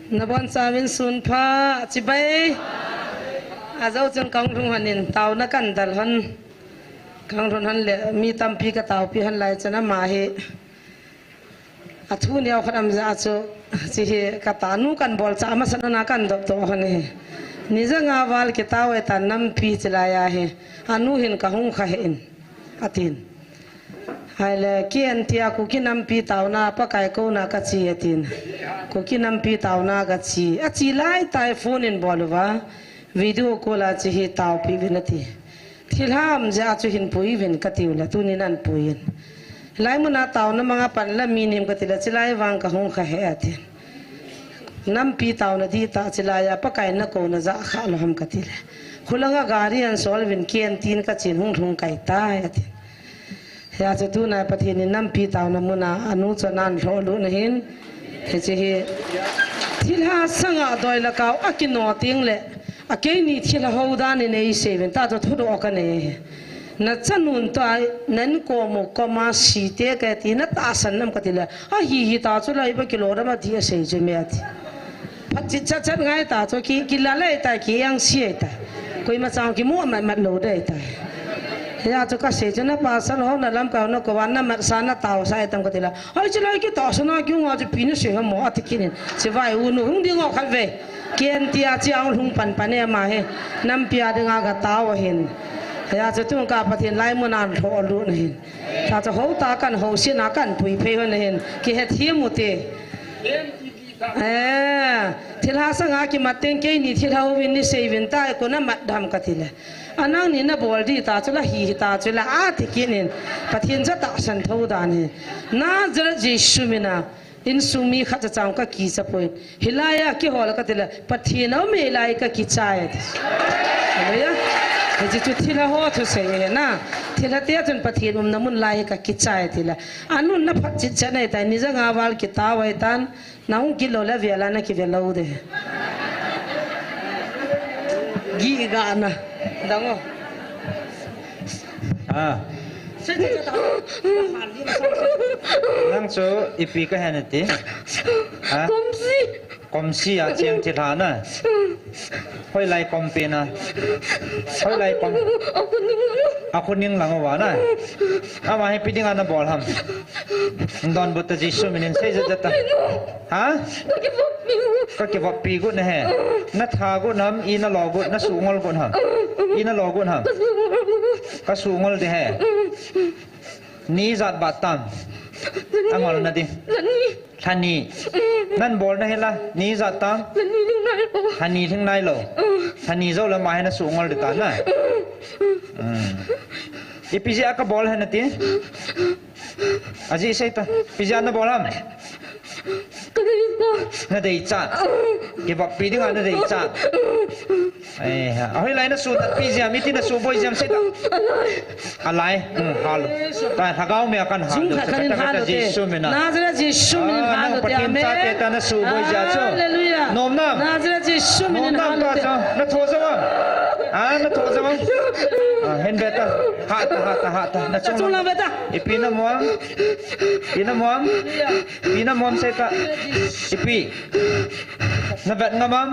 Nabon samin sun pha chibai azau chun kang thung hanin taw na kan dal han kang thun han le mi tampi ka taw pi han lai chana ma he athu niaw khatam za chu chi he ka tanu kan bol cha ma san na kan dop to han he nizanga wal ke taw e tan nam pi chlaya he anu hin ka hung kha he in atin haile kian tia ku kinam pi tauna pa kai ko na ka chi atin ku kinam pi tauna ka chi a chi lai tai phone in bolwa video call a chi hi taw pi vinati thilham ja chu hin pui vin ka tiula tunin an puin lai muna taw na mga pan la minim ka tila chilai wang ka hung kha he atin nam pi taw na di ta chilaya pa kai na ko na za kha lo ham ka tila khulanga gari an sol vin kian tin ka chin hung thung kai ta atin ya chu tu na pathin nam pi taw na muna anu chanan ro lu na hin he chi hi thilha sanga doi la kaw akino ting le akei ni thila hoda ni nei seven ta to thudo ka ne na chanun to nan ko mo ko ma si te ka ti na ta san nam ka ti la a hi ta chu lai ba kilo ra ma thi se je me ati phat chi cha cha ngai ta chu ki la lai ta ki yang si ta koi ma chang ki mo ma lo dai ta ya chu ka se chana pa san ho na lam ka no ko wan na ma sa na taw sai tam ka ti la ai chi lai ki ta sana ki nga ji pi na se ha mo ati kin se vai u nu hung di ngo kha ve kian tia chiang hung pan pan e ma he nam pia de nga ga taw hin ya chu tu ka pathin lai mo nan tho lu na hin ta chu ho ta kan ho si na kan pui phe na hin ki he thi mu te thilha sanga ki mateng ke ni thilha win ni sevin ta ko na mat dham ka thile anang ni na bol di ta chula hi ta chula a ti kinin pathin cha ta san tho da ni na jara jesu mina in sumi kha cha chang ka ki cha poi hilaya ki hol ka tila pathina me lai ka ki chai ya he chu thila ho thu se na thila te chun pathin namun lai ka ki chai thila anu na phat chi cha nei ta ni janga wal ki ta wai tan naung ki lo la vela na ki velo de gi ga na dango nang cho ipi ka hanati ha komsi a chiang thi thana hoi lai kompe na hoi lai kom akuning lang wa na ama he piding ana bol ham don but jisu minin se jata ha ka ke va pi gu na he na tha gu nam ina lo gu na su ngol gu ham ina lo gu ham ka su ngol de he ni zat batam angol na di thani nan bol na hela ni zatam thani thing nai lo thani zo la mai na su ngol de ta na ipiji aka bol ha na ti aji sai ta pija na bolam na dei cha ke ba pi ding na dei cha ai ha hoi lai na su ta pi jam mi ti na su boy jam sai ta alai hal ta thagau me kan ha do ta ka jesu me na nazara jesu min ha do te ame ke ta na su boy ja cho hallelujah nom nam nazara jesu min ha do te na tho za na tho za hen beta ha ta na chung la beta ipina moam sai ta ipi na vet ngamam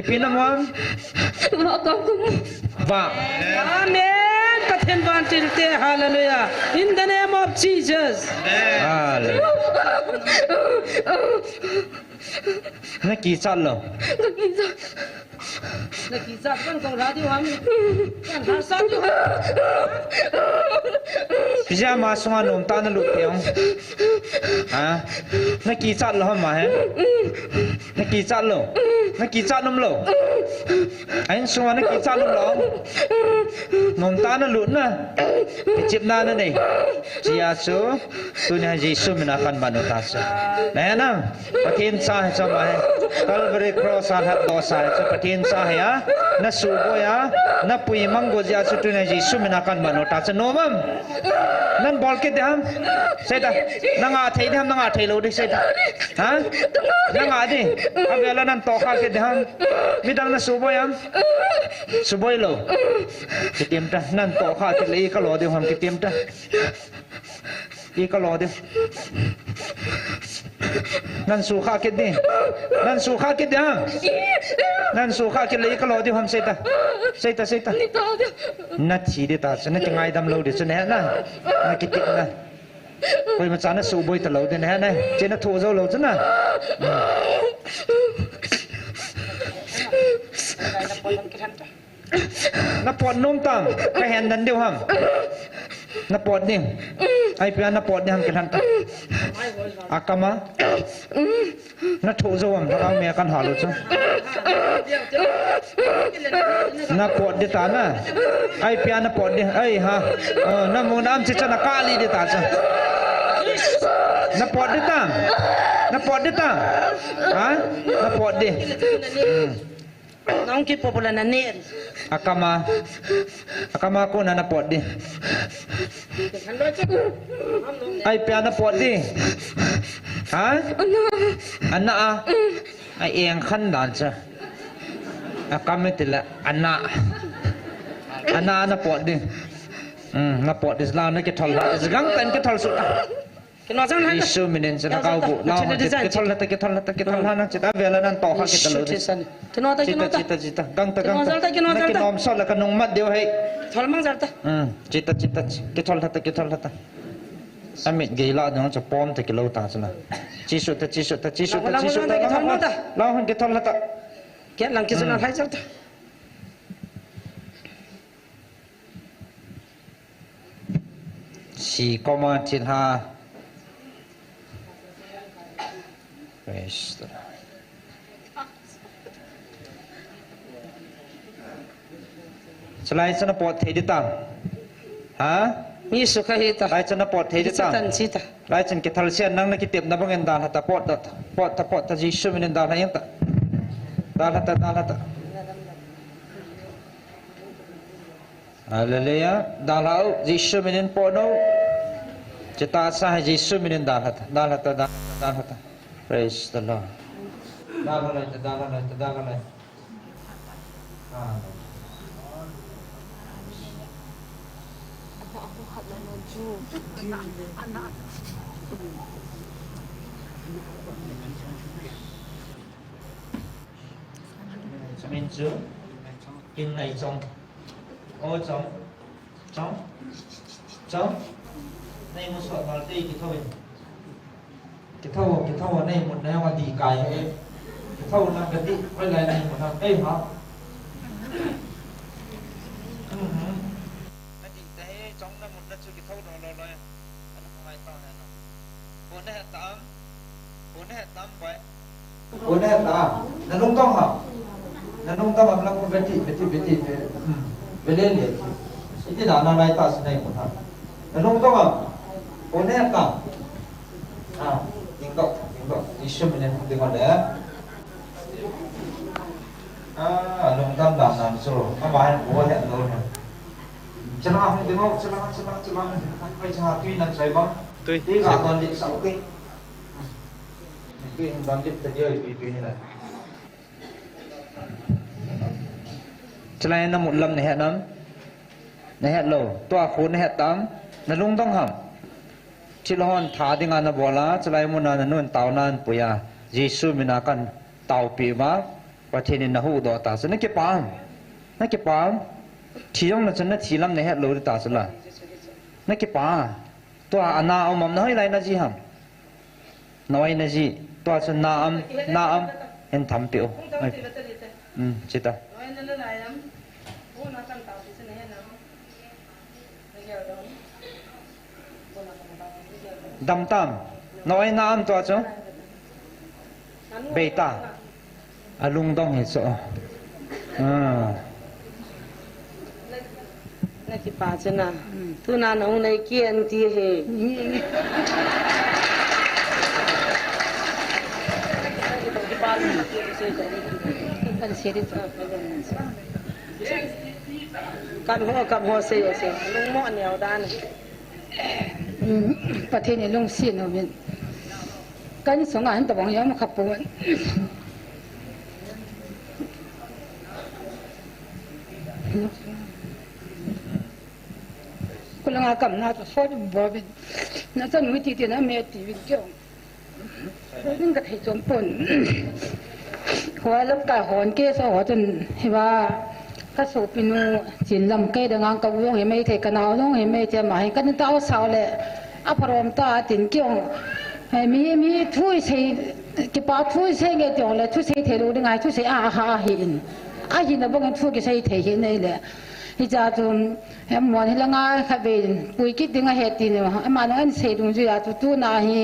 ipina moam ba amen kathen ban tilte hallelujah in the name of Jesus na ki chat lo na ki chat kan kong radio ham kan har sa ju pijama sunga nom ta na lu pyong na ki chat lo ma he na ki chat nom lo anh sunga na ki chat nom lo nom ta na lu na chip na na nei chia su tu na jesu mina kan banu ta sa na na patin sa cha ma he Calvary cross an hat do sa cha patin sa ya na su bo ya na pui mango ja chu tu na jesu mina kan banu ta cha no mam nan bol ke dam sai ta nanga thei dam nanga thei lo di sai ta ha nanga di avela nan to kha ke dam mi dam na su bo yam su bo lo ke tim ta nan to kha ke le ka lo di ham ke tim ta i ka lo di nan su kha kit ni nan su kha kit ya nan su kha kit le ka lo di ham seita na thi de ta sana changai dam lo de sana na kit na koi ma chana su boi ta lo de na che na thu zo lo chana na pot nom tam ka hen dan deu ham na pot ni ai pia na pot ni ham kan ta akama na thu zo ham ta me kan ha lo chu na pot de ta na ai pia na pot de ai ha na mo nam che chana ka li de ta cha na pot de ta ha na pot deน้องคิดpopular na ner akama ko na pot di ai pia na pot di ha anna ai eng khan dan cha akame tila anna na pot di na pot di la na ke thol la gang tan ke thol su cái nó chẳng hay isu minin sa kau bu lao ke thol la na chita vela nan to ha ke talo cái nó ta cita gang ta na ke nom so la ka nong mat deu hai thol mang zarta cita ke thol ta amit ge la dong cha pom te ke lo ta sana chi su ta lao han ke thol la ta cái lang cái nó hay zarta si koma chin ha Selain sana pot thei ditam, ha? mi su kha hita Lai sana pot thei ditam. tan sita Lai chan ke thal sian nang na ki tep na bangen dal hata pot ta jisu minen dal hayang ta. Dal hata. Haleluya, dal hau jisu minen pono. Cita sah jisu minen dal hata. Praise the Lord. Dagalai. Min chu, kinh này trong, ô trong, này một sợi vào tì thì thôi. Cái thâu ở đây một này là tỉ cài ấy, cái thâu là cái tỉ quay lại này một thằng ê hả? Cái tỉ thế trong là một đất cái thâu rồi, anh không ai tao này nó, bốn này tám vậy, bốn này tám, là nông tông hả? Là nông tông là con beti về lên liền, cái nào này ta sẽ này một thằng, là nông tông hả? Bốn này tám, Tingkok, isu dengan dia. Long tam dan so, apa yang buat yang lain. Celah tengok, celah. Apa celah tu nak saya bang? Dia akan di sauke. Itu yang bandit tadi itu ni lah. Celah yang nak lam ni hat lo, tu aku ni hat tam, nalung tong ham. Chilhon thá đi ngàn bola chalai muna nun tau nan puya Jesu minakan tau pi ma pathinin na hu do ta so na ke pam thiong na chana thilam ne het lo ta sala na ke pa to ana omam na hoi lai na ji ham noi na ji to cha na am en tham piu chita dam tam nói nam to cho beta alung dong hết so này thì bà chân à tu na nông này kiên thì he cặp hoa xe lung mọ nhiều đanประเทศนี้ลงสิ้นเอาเป็นการสงงานตะบองยามาขับปวนคนละงานกำนาจะฟอดบ่เป็นน่าจะหนุ่ยตีนะแม่ตีเป็นเจ้า นึงก็ให้จมป่นหัวลำกาหอนเกสอจนเห็นว่าก็สูปินูจินลำเกดังกะวงเห็นไม่เทกันเอาน้องเห็นไม่เจมาเห็นกันต้าสาวเลยอภรมตาจินเกี่ยงมีทุยเสกิปาทุยเสเงยจงเลยทุยเสเทลูดึงไงทุยเสอาหาหินนะพวกนั้นทุยกิเสเทหินนี่แหละที่จะจนเห็นมันเห็นละง่ายขับเป็นปุยกิดดึงไงเหตุนี่มันนั่นเสดุงจุยาตุนาฮี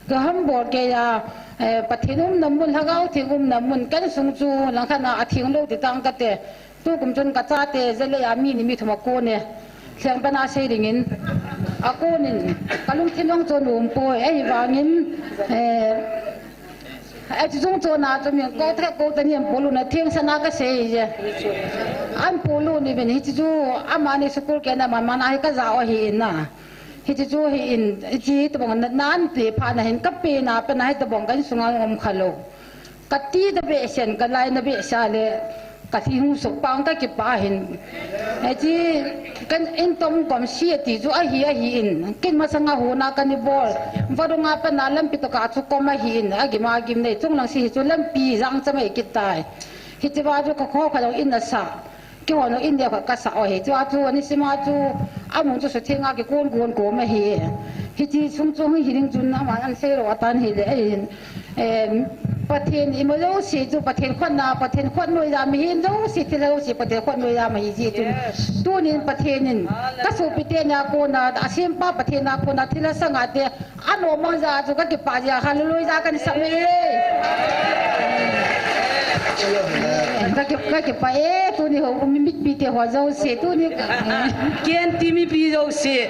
ก็ฮัมบอร์เกียปฏินุมน้ำมันทั้งเอาทิ้งน้ำมันกันสงจูหลังขณะทิ้งโลกติดตั้งกันเตะตู้กุมจนกระจายเตะเจริญมีนี่มีธรรมกูเนี่ยเสียงเป็นอาเซียงินอากูนี่กลุงที่น้องโจนุ่มป่วยไอ้วางินไอ้ที่จงโจนาจะมีก็ถ้ากูตะเนี่ยปูลูน่ะทิ้งสนากเสียอันปูลูนี่เป็นที่จูอามานี่สกุลแกน่ะมันอะไรก็จะเอาหินน่ะที่จูหินที่ตะบงนั้นตีผ่านเห็นกับปีน่ะเป็นให้ตะบงกันสงงอมขลุกตีตะเบเซนกันไล่นเบชาเลกที่หูสุปังก็เก็บปาเห็นไอ้ที่กันอินตมกอมเสียติจูอินกินมาสังหูนักกันนี่บอลวารุงาเป็นนั่นลำปิตกาสุกอมาหินกิมากิมเนี่ยจงหลังสิจูลำปีจังจะไม่กิดตายฮิจิวาจูก็ข้อขนมอินนัสสะกี่วันอินเดียก็กษัตริย์ฮิจิวาจูนี่สิมาจูอามุนจูสุดที่งากี่โกนมาเฮฮิจิซุงจูหิริงจุนน้ำมันอันเซโรตันฮิเลประเทศอิมโลสิจูประเทศคนนาประเทศคนนุยรามีโลสิที่เราสิประเทศคนนุยรามีจีจุนตัวนี้ประเทศนี้ก็สูปิเตนาโกนาอาเซียนป้าประเทศนาโกนาที่เราสังกัดเดอันโอมังจาจูก็เก็บปาจาฮัลลุยจากันสักเมก็เก็บไปตัวนี้เขามีมิตรปีเตหัวเจ้าเสียตัวนี้เกียนที่มีปีเราเสีย